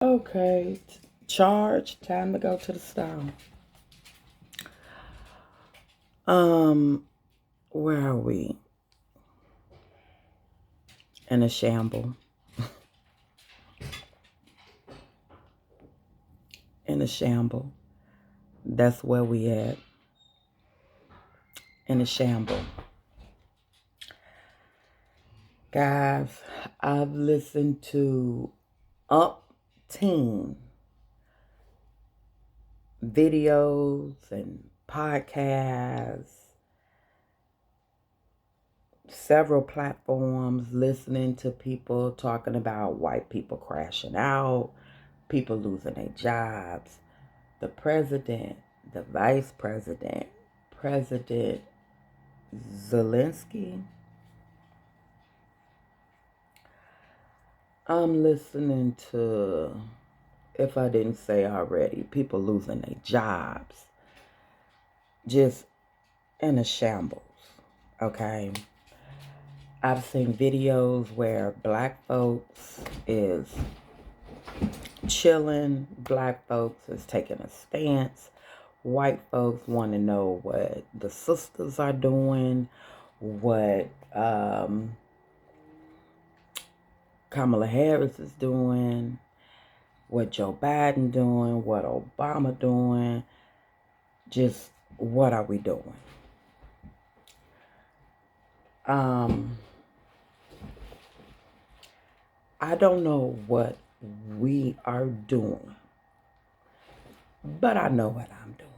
Okay, charge. Time to go to the store. Um, where are we? In a shamble. In a shamble. That's where we at. In a shamble. Guys, I've listened to umpteen videos and podcasts, several platforms, listening to people talking about white people crashing out, people losing their jobs, the president, the vice president, President Zelensky. I'm listening to, if I didn't say already, people losing their jobs, just in a shambles. Okay. I've seen videos where black folks is chilling, black folks is taking a stance, white folks want to know what the sisters are doing, what Kamala Harris is doing, what Joe Biden doing, what Obama doing, just what are we doing? I don't know what we are doing, but I know what I'm doing.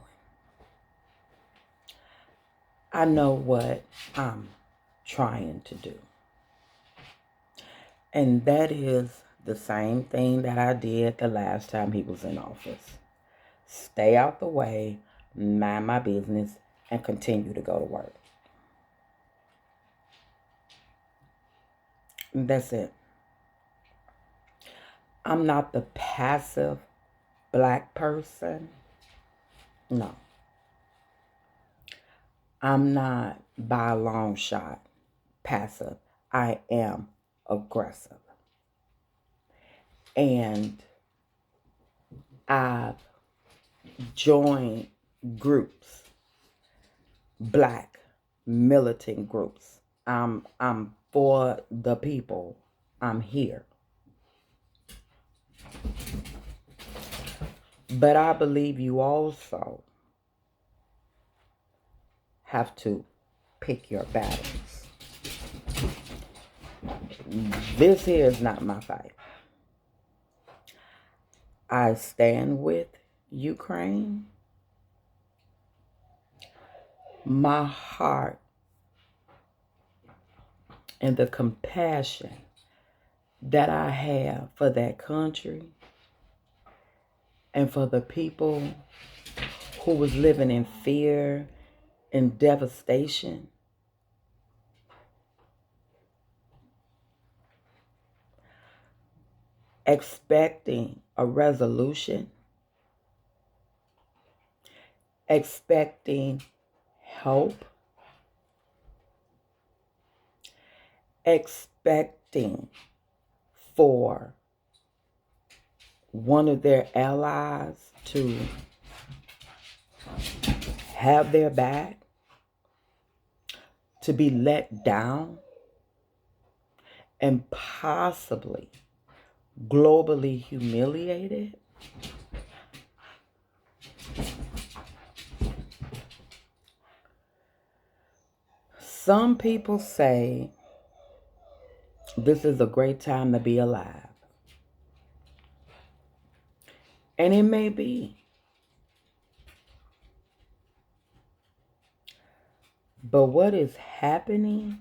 I know what I'm trying to do. And that is the same thing that I did the last time he was in office. Stay out the way, mind my business, and continue to go to work. That's it. I'm not the passive black person. No. I'm not by a long shot passive. I am aggressive. And I've joined groups, black militant groups. I'm for the people. I'm here. But I believe you also have to pick your battles. This here is not my fight. I stand with Ukraine. My heart and the compassion that I have for that country and for the people who was living in fear and devastation, expecting a resolution, expecting help, expecting for one of their allies to have their back, to be let down, and possibly globally humiliated. Some people say this is a great time to be alive. And it may be. But what is happening,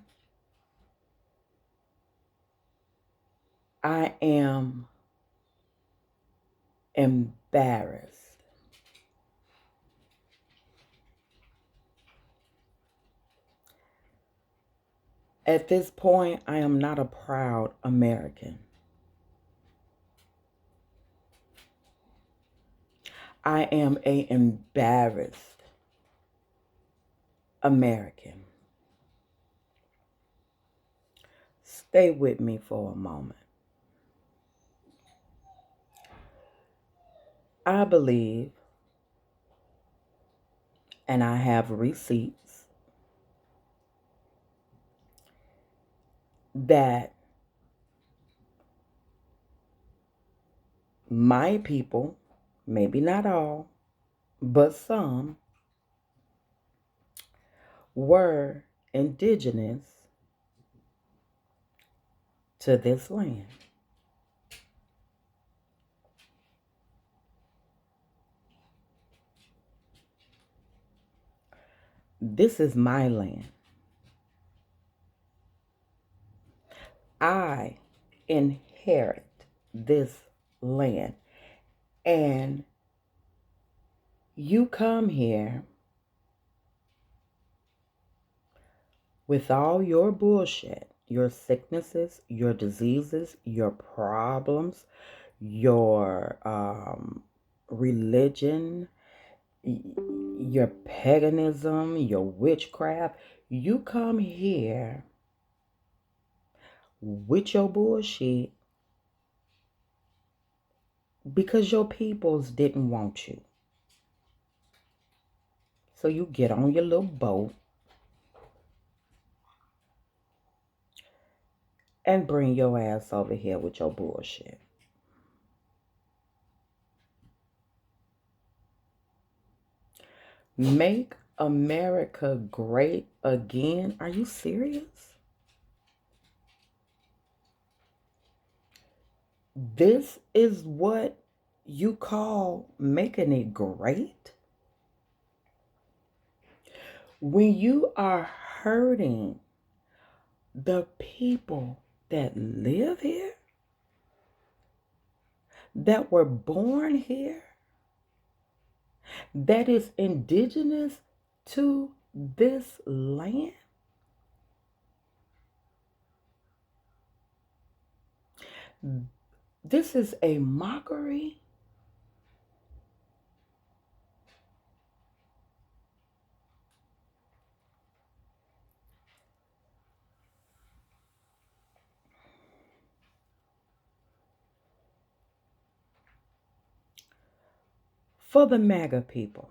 I am embarrassed. At this point, I am not a proud American. I am an embarrassed American. Stay with me for a moment. I believe, and I have receipts, that my people, maybe not all, but some, were indigenous to this land. This is my land. I inherit this land. And you come here with all your bullshit, your sicknesses, your diseases, your problems, your religion, your paganism, your witchcraft. You come here with your bullshit because your peoples didn't want you. So you get on your little boat and bring your ass over here with your bullshit. Make America great again? Are you serious? This is what you call making it great? When you are hurting the people that live here, that were born here, that is indigenous to this land, this is a mockery. For the MAGA people,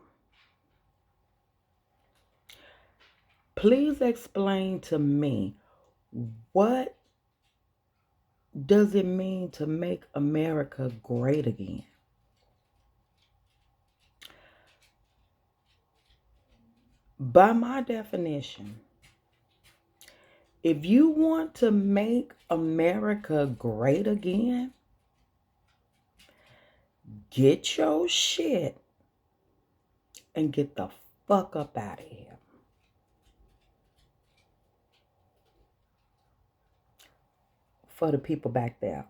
please explain to me, what does it mean to make America great again? By my definition, if you want to make America great again, get your shit and get the fuck up out of here. For the people back there,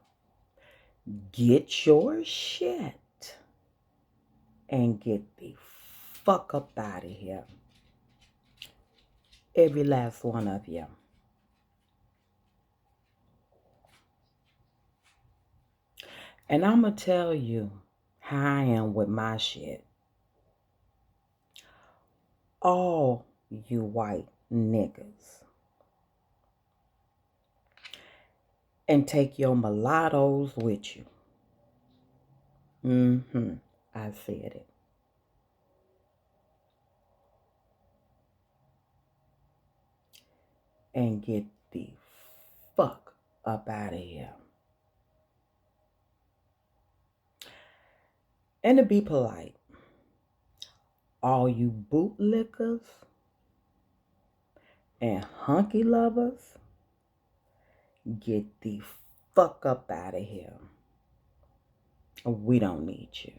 get your shit and get the fuck up out of here. Every last one of you. And I'm going to tell you how I am with my shit. All you white niggas. And take your mulattoes with you. I said it. And get the fuck up out of here. And to be polite, all you bootlickers and hunky lovers, get the fuck up out of here. We don't need you.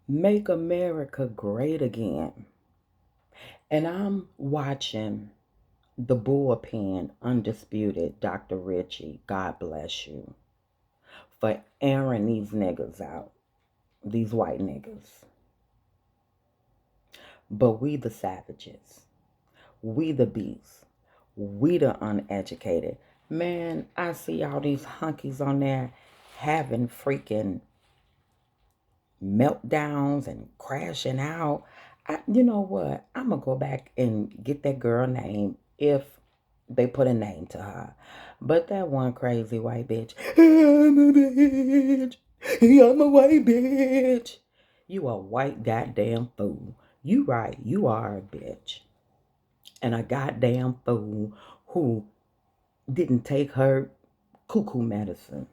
Make America great again. And I'm watching the bullpen, Undisputed, Dr. Richie, God bless you, for airing these niggas out, these white niggas. But we the savages, we the beasts, we the uneducated. Man, I see all these hunkies on there having freaking meltdowns and crashing out. You know what? I'm going to go back and get that girl name if they put a name to her. But that one crazy white bitch, I'm a bitch. I'm a white bitch. You a white goddamn fool. You right, you are a bitch. And a goddamn fool who didn't take her cuckoo medicine.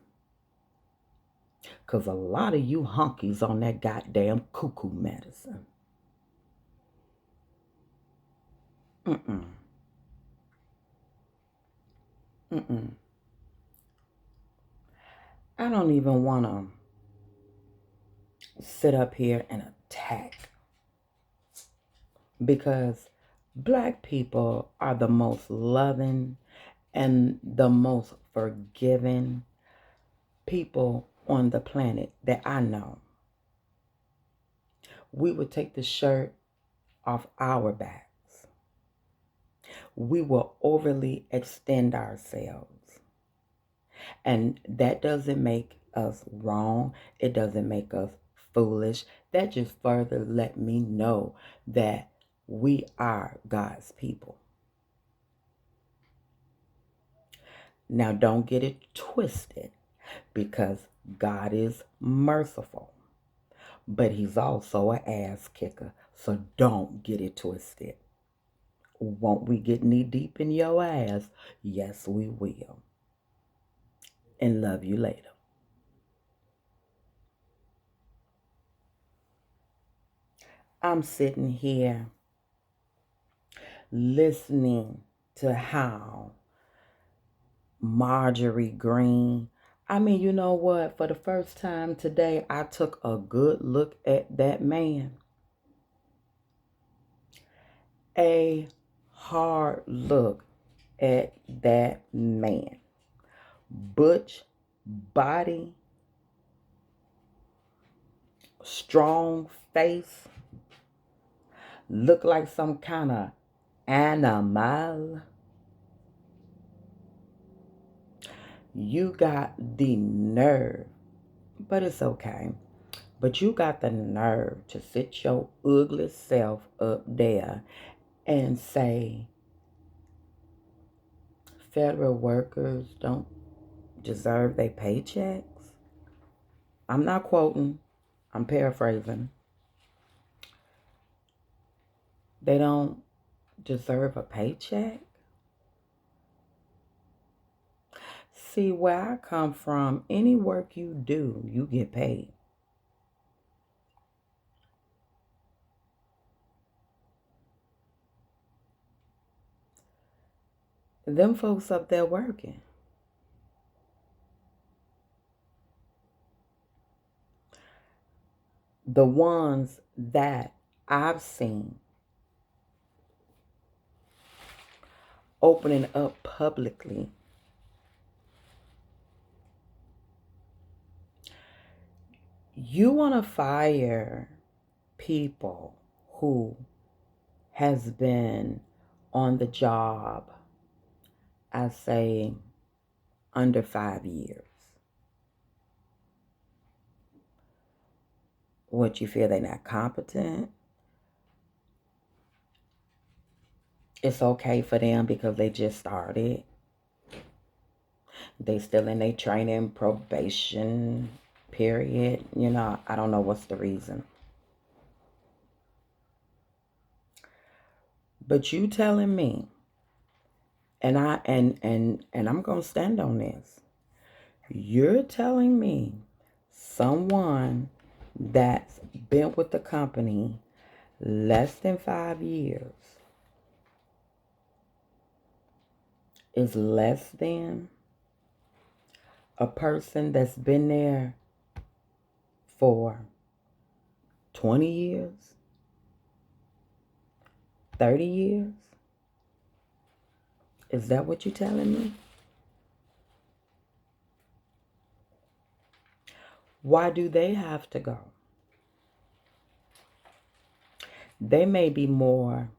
Because a lot of you honkies on that goddamn cuckoo medicine. Mm-mm. Mm-mm. I don't even want to sit up here and attack, because black people are the most loving and the most forgiving people on the planet that I know. We would take the shirt off our backs. We will overly extend ourselves. And that doesn't make us wrong. It doesn't make us foolish. That just further let me know that we are God's people. Now, don't get it twisted, because God is merciful, but He's also an ass kicker. So don't get it twisted. Won't we get knee deep in your ass? Yes, we will. And love you later. I'm sitting here listening to how Marjorie Green. I mean, you know what? For the first time today, I took a good look at that man. A hard look at that man. Butch body, strong face, look like some kind of animal. You got the nerve, but it's okay. But you got the nerve to sit your ugly self up there and say federal workers don't deserve their paychecks. I'm not quoting, I'm paraphrasing. They don't deserve a paycheck. See, where I come from, any work you do, you get paid. Them folks up there working. The ones that I've seen opening up publicly, you want to fire people who has been on the job, I say, under 5 years. What, you feel they're not competent? It's okay for them because they just started. They still in their training probation period. I don't know what's the reason. But you telling me, and I'm gonna stand on this. You're telling me someone that's been with the company less than 5 years is less than a person that's been there for 20 years, 30 years? Is that what you're telling me? Why do they have to go? They may be more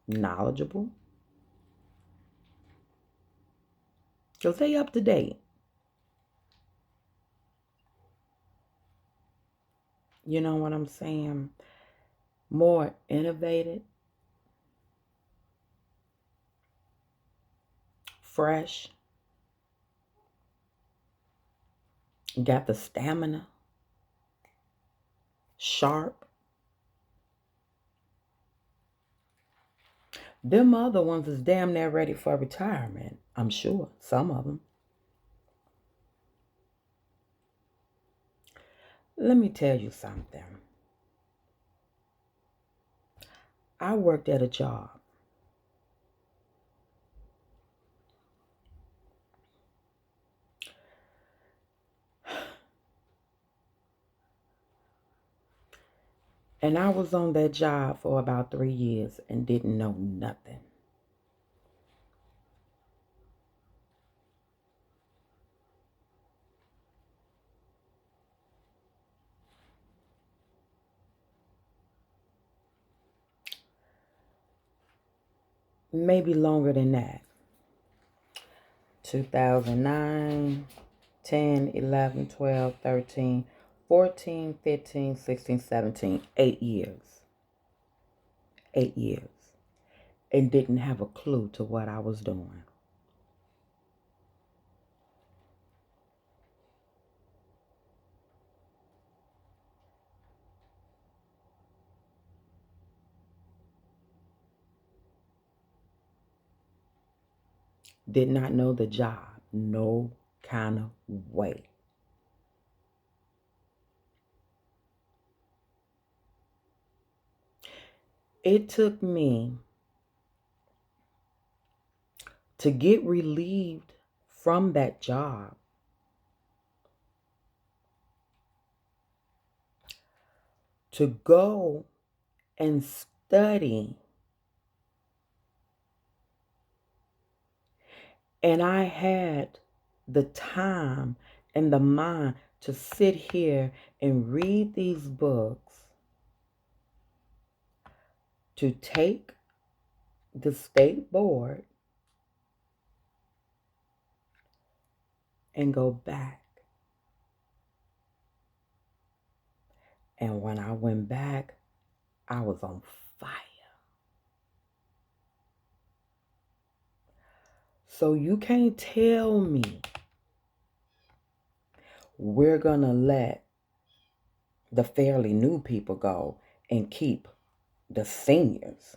knowledgeable because they up to date. You know what I'm saying? More innovative. fresh, got the stamina, sharp. Them other ones is damn near ready for retirement. I'm sure. Some of them. Let me tell you something. I worked at a job. And I was on that job for about 3 years and didn't know nothing. Maybe longer than that. 2009, 10, 11, 12, 13, 14, 15, 16, 17. 8 years. 8 years. And didn't have a clue to what I was doing. Did not know the job. No kind of way. It took me to get relieved from that job to go and study. And I had the time and the mind to sit here and read these books, to take the state board and go back. And when I went back, I was on fire. So you can't tell me we're going to let the fairly new people go and keep the seniors.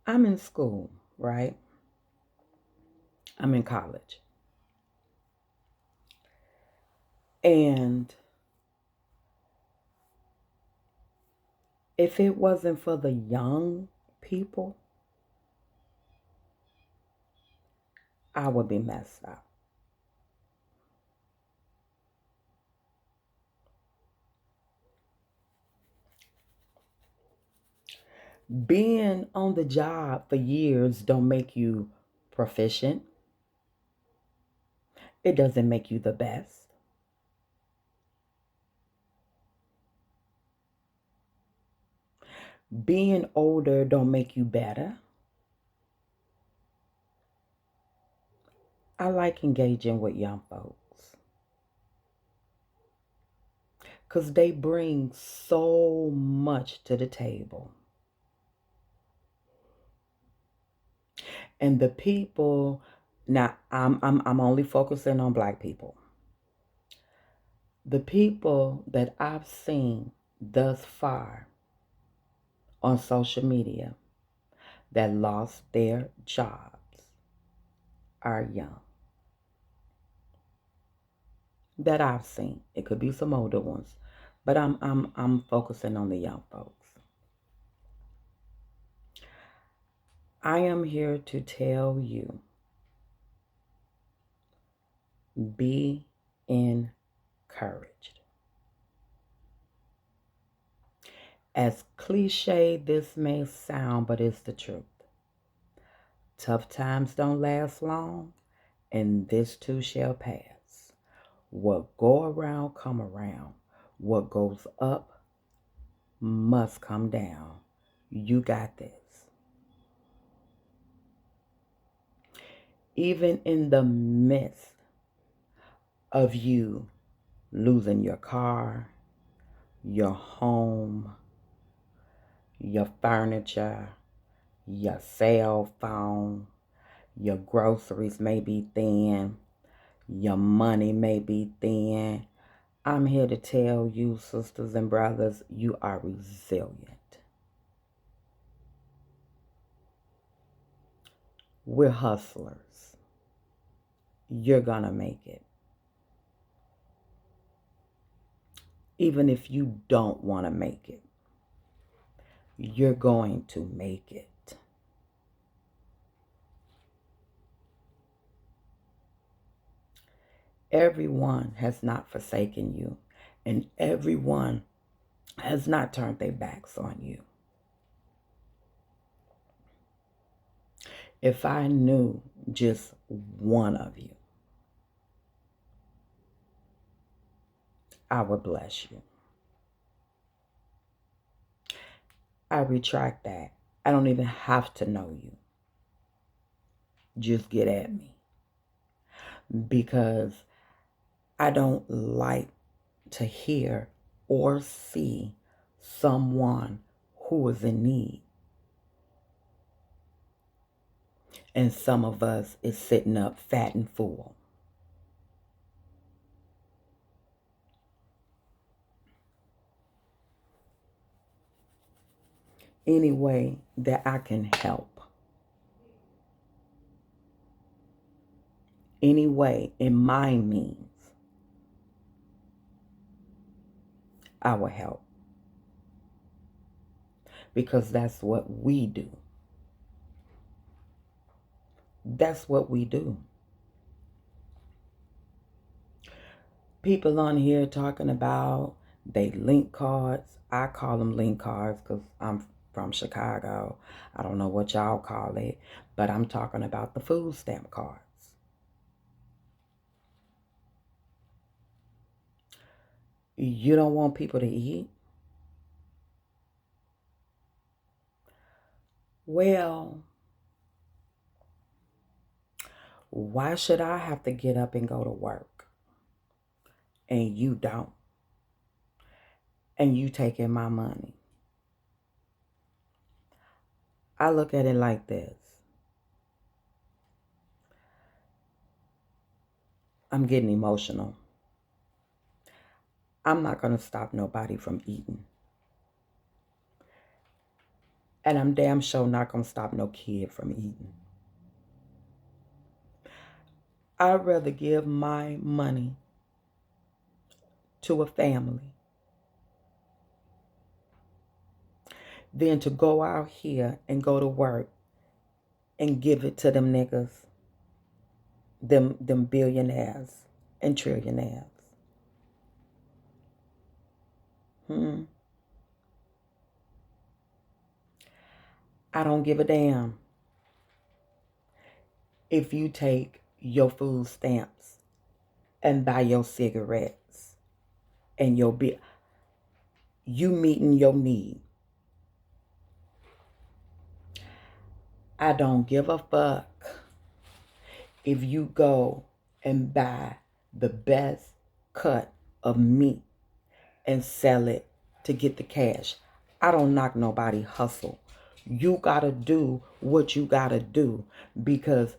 I'm in school, right? I'm in college. And if it wasn't for the young people, I would be messed up. Being on the job for years don't make you proficient. It doesn't make you the best. Being older don't make you better. I like engaging with young folks because they bring so much to the table. And the people, now I'm only focusing on black people. The people that I've seen thus far on social media that lost their jobs are young. That I've seen. It could be some older ones, but I'm focusing on the young folks. I am here to tell you, be encouraged. As cliche this may sound, but it's the truth. Tough times don't last long, and this too shall pass. What go around, come around. What goes up must come down. You got this. Even in the midst of you losing your car, your home, your furniture, your cell phone, your groceries may be thin, your money may be thin. I'm here to tell you, sisters and brothers, you are resilient. We're hustlers. You're gonna make it. Even if you don't want to make it, you're going to make it. Everyone has not forsaken you, and everyone has not turned their backs on you. If I knew just one of you, I would bless you. I retract that. I don't even have to know you. Just get at me. Because I don't like to hear or see someone who is in need. And some of us is sitting up fat and full. Any way that I can help, any way in my means, I will help. Because that's what we do. That's what we do. People on here talking about they link cards. I call them link cards because I'm from Chicago. I don't know what y'all call it, but I'm talking about the food stamp cards. You don't want people to eat? Well, why should I have to get up and go to work and you don't? And you taking my money? I look at it like this. I'm getting emotional. I'm not going to stop nobody from eating. And I'm damn sure not going to stop no kid from eating. I'd rather give my money to a family than to go out here and go to work and give it to them niggas, them billionaires and trillionaires. I don't give a damn if you take your food stamps and buy your cigarettes and your bill. You meeting your need. I don't give a fuck if you go and buy the best cut of meat and sell it to get the cash. I don't knock nobody hustle. You gotta do what you gotta do because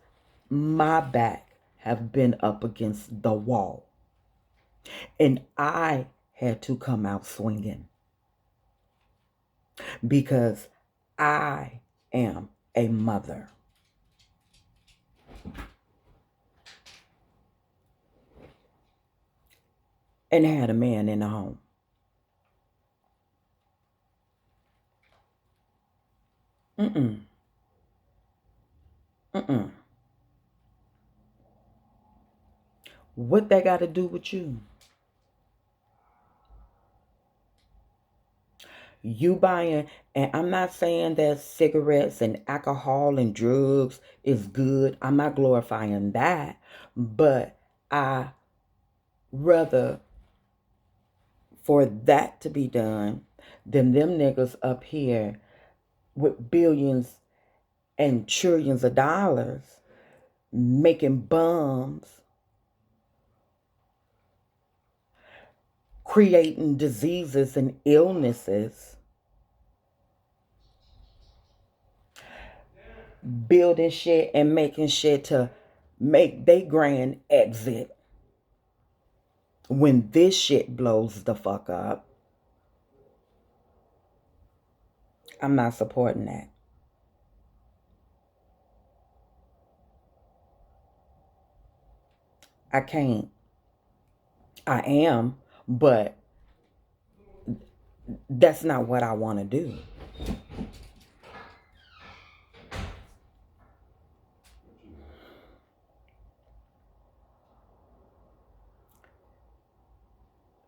my back have been up against the wall. And I had to come out swinging because I am a mother. And had a man in the home. Mm-mm. Mm-mm. What they got to do with you? You buying, and I'm not saying that cigarettes and alcohol and drugs is good. I'm not glorifying that. But I rather for that to be done than them niggas up here with billions and trillions of dollars making bums creating diseases and illnesses, building shit and making shit to make they grand exit when this shit blows the fuck up. I'm not supporting that. I can't. I am, but that's not what I want to do.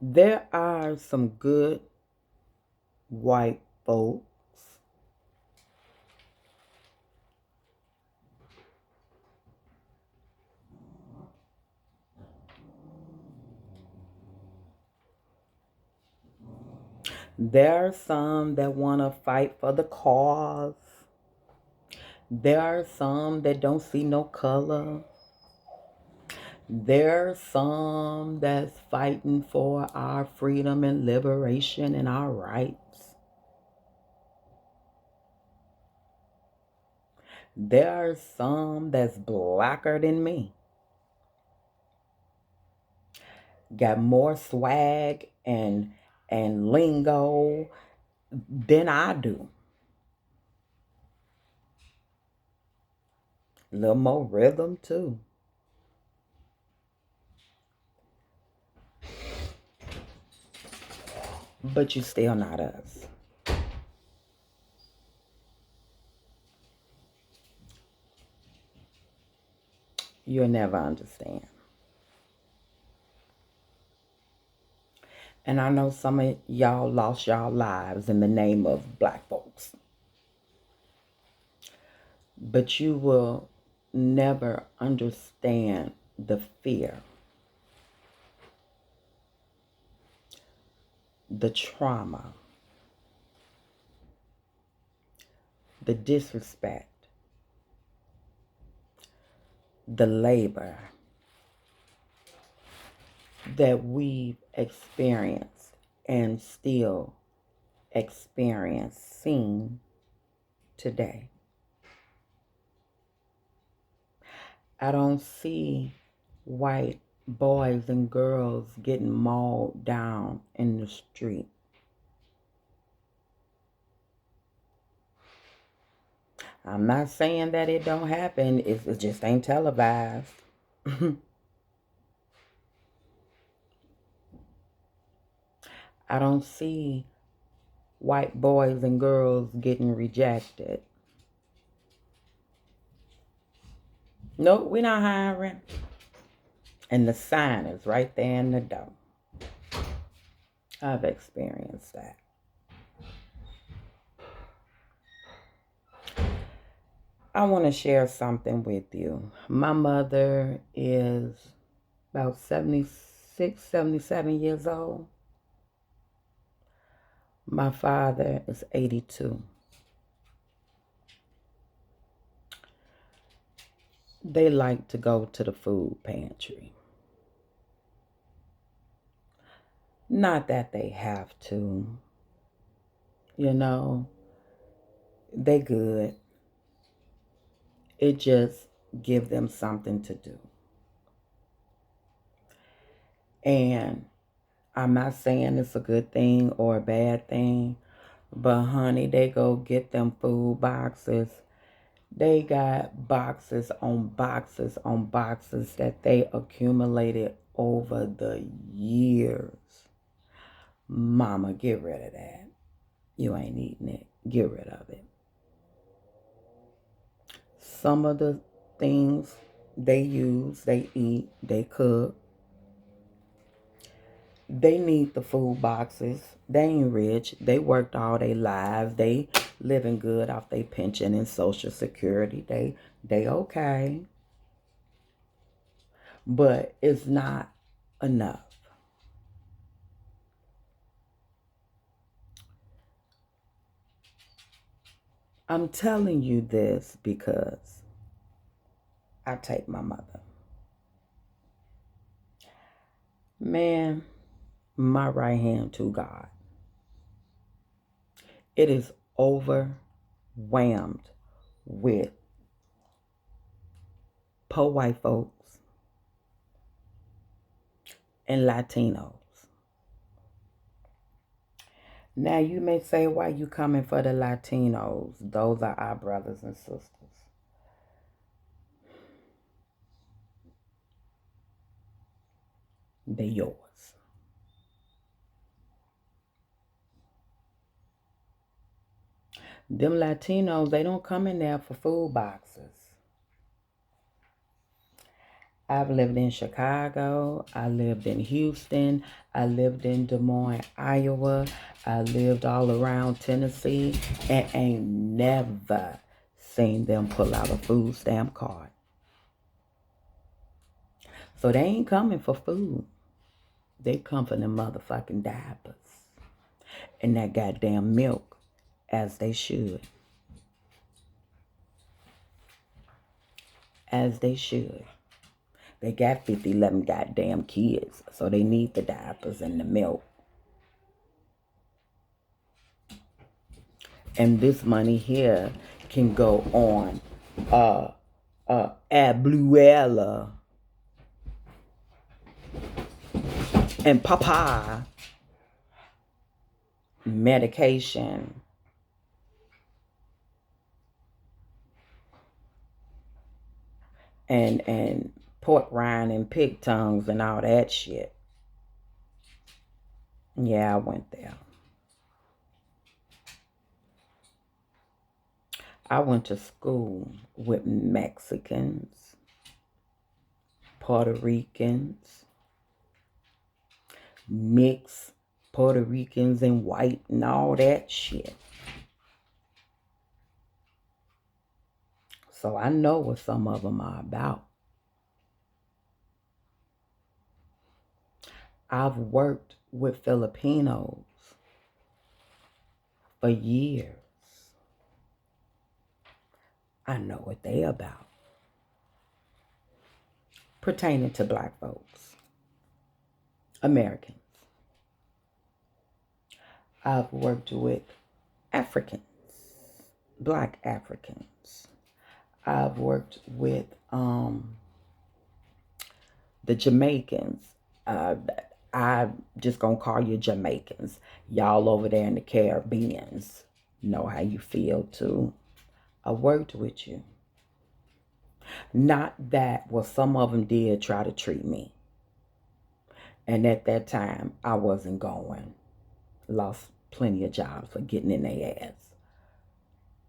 There are some good white folks. There are some that want to fight for the cause. There are some that don't see no color. There are some that's fighting for our freedom and liberation and our rights. There are some that's blacker than me. Got more swag and lingo than I do. A little more rhythm too. But you still not us. You'll never understand. And I know some of y'all lost y'all lives in the name of black folks. But you will never understand the fear, the trauma, the disrespect, the labor that we've experienced and still experiencing today. I don't see white boys and girls getting mauled down in the street. I'm not saying that it don't happen. It just ain't televised. I don't see white boys and girls getting rejected. Nope, we're not hiring. And the sign is right there in the door. I've experienced that. I want to share something with you. My mother is about 76, 77 years old. My father is 82. They like to go to the food pantry. Not that they have to. You know, they good. It just give them something to do. And I'm not saying it's a good thing or a bad thing, but honey, they go get them food boxes. They got boxes on boxes on boxes that they accumulated over the years. Mama, get rid of that. You ain't eating it. Get rid of it. Some of the things they use, they eat, they cook. They need the food boxes. They ain't rich. They worked all their lives. They living good off their pension and Social Security. They okay. But it's not enough. I'm telling you this because I take my mother. Man, my right hand to God. It is overwhelmed with poor white folks and Latinos. Now you may say, why you coming for the Latinos? Those are our brothers and sisters. They're yours. Them Latinos, they don't come in there for food boxes. I've lived in Chicago. I lived in Houston. I lived in Des Moines, Iowa. I lived all around Tennessee and ain't never seen them pull out a food stamp card. So they ain't coming for food. They come for them motherfucking diapers and that goddamn milk, as they should. As they should. They got 11 goddamn kids, so they need the diapers and the milk. And this money here can go on Abluella and Papa medication and pork rind and pig tongues and all that shit. Yeah, I went there. I went to school with Mexicans, Puerto Ricans, mixed Puerto Ricans and white and all that shit. So I know what some of them are about. I've worked with Filipinos for years. I know what they about. Pertaining to black folks, Americans. I've worked with Africans, black Africans. I've worked with the Jamaicans. I'm just gonna call you Jamaicans. Y'all over there in the Caribbeans know how you feel too. I worked with you. Not that, well, some of them did try to treat me. And at that time, I wasn't going. Lost plenty of jobs for getting in their ass.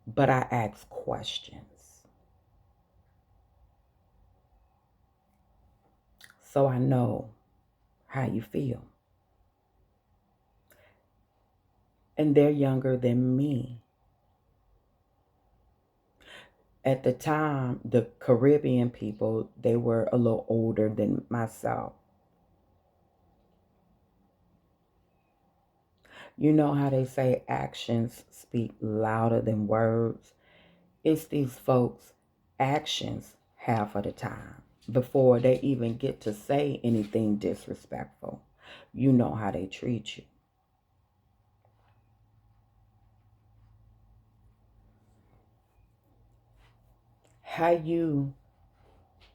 But I asked questions. So I know how you feel. And they're younger than me. At the time, the Caribbean people, they were a little older than myself. You know how they say actions speak louder than words? It's these folks' actions half of the time before they even get to say anything disrespectful. You know how they treat you. How you,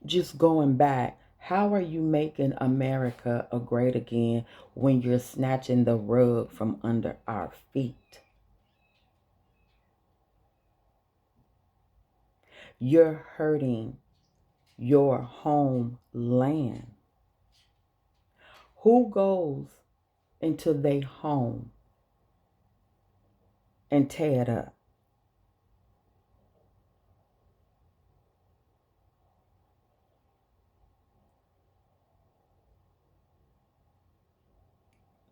just going back, how are you making America a great again when you're snatching the rug from under our feet? You're hurting your homeland. Who goes into their home and tear it up?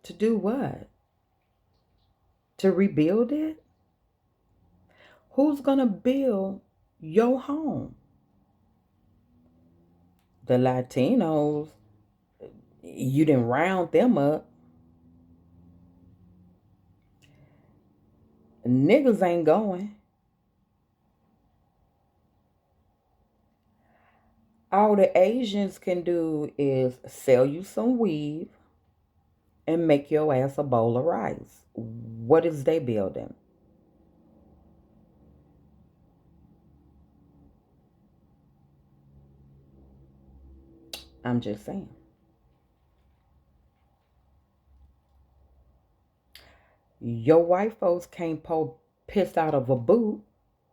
To do what? To rebuild it? Who's going to build your home? The Latinos, you didn't round them up. Niggas ain't going. All the Asians can do is sell you some weave and make your ass a bowl of rice. What is they building? I'm just saying. Your white folks can't pull piss out of a boot.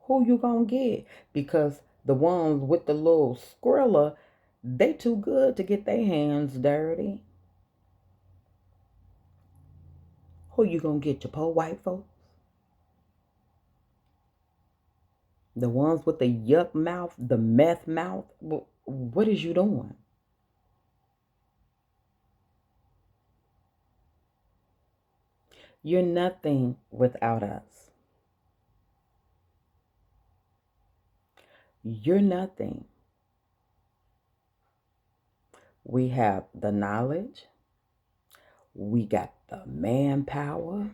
Who you gonna get? Because the ones with the little squirrel, they too good to get their hands dirty. Who you gonna get? Your poor white folks? The ones with the yuck mouth, the meth mouth? What is you doing? You're nothing without us. You're nothing. We have the knowledge. We got the manpower.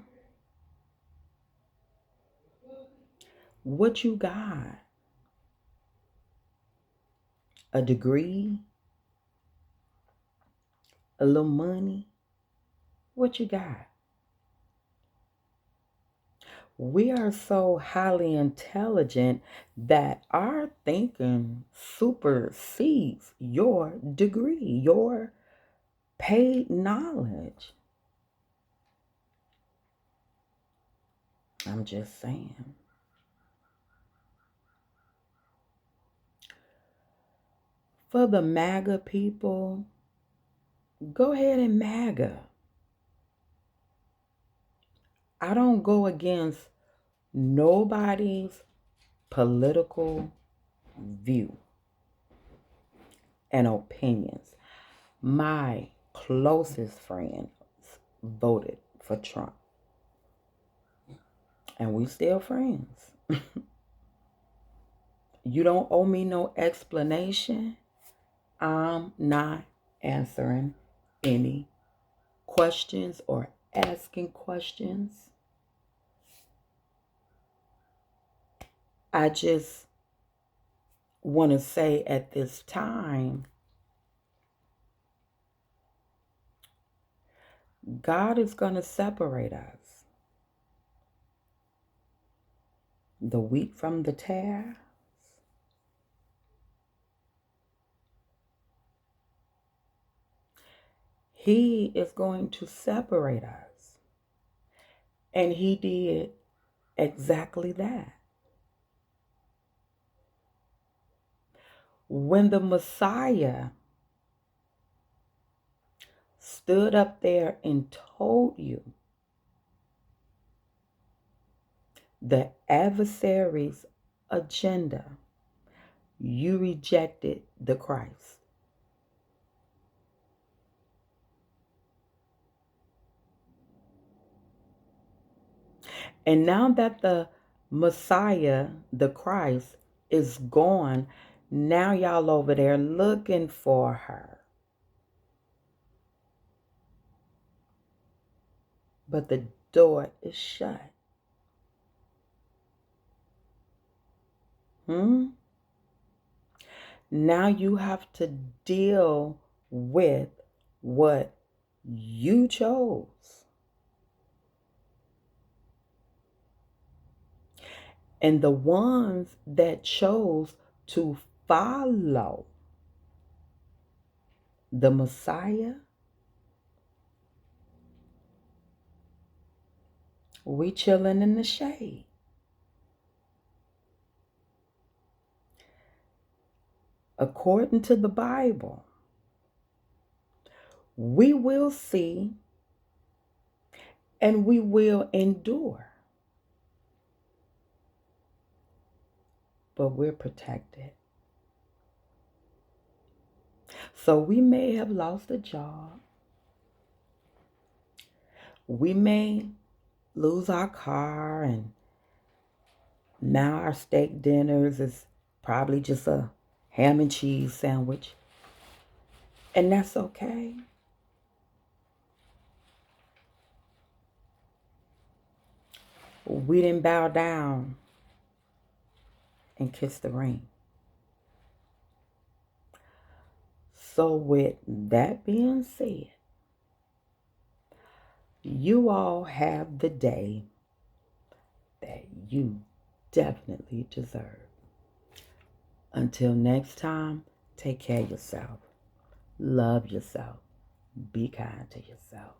What you got? A degree? A little money? What you got? We are so highly intelligent that our thinking supersedes your degree, your paid knowledge. I'm just saying. For the MAGA people, go ahead and MAGA. I don't go against nobody's political view and opinions. My closest friends voted for Trump, and we still friends. You don't owe me no explanation. I'm not answering any questions or asking questions. I just want to say at this time, God is going to separate us, the wheat from the tare. He is going to separate us. And he did exactly that. When the Messiah stood up there and told you the adversary's agenda, you rejected the Christ. And now that the Messiah, the Christ, is gone, now y'all over there looking for her. But the door is shut. Now you have to deal with what you chose. And the ones that chose to follow the Messiah, we chilling in the shade. According to the Bible, we will see and we will endure. But we're protected. So we may have lost a job. We may lose our car, and now our steak dinners is probably just a ham and cheese sandwich. And that's okay. We didn't bow down and kiss the ring. So with that being said, You all have the day that you definitely deserve. Until next time, take care of yourself. Love yourself. Be kind to yourself.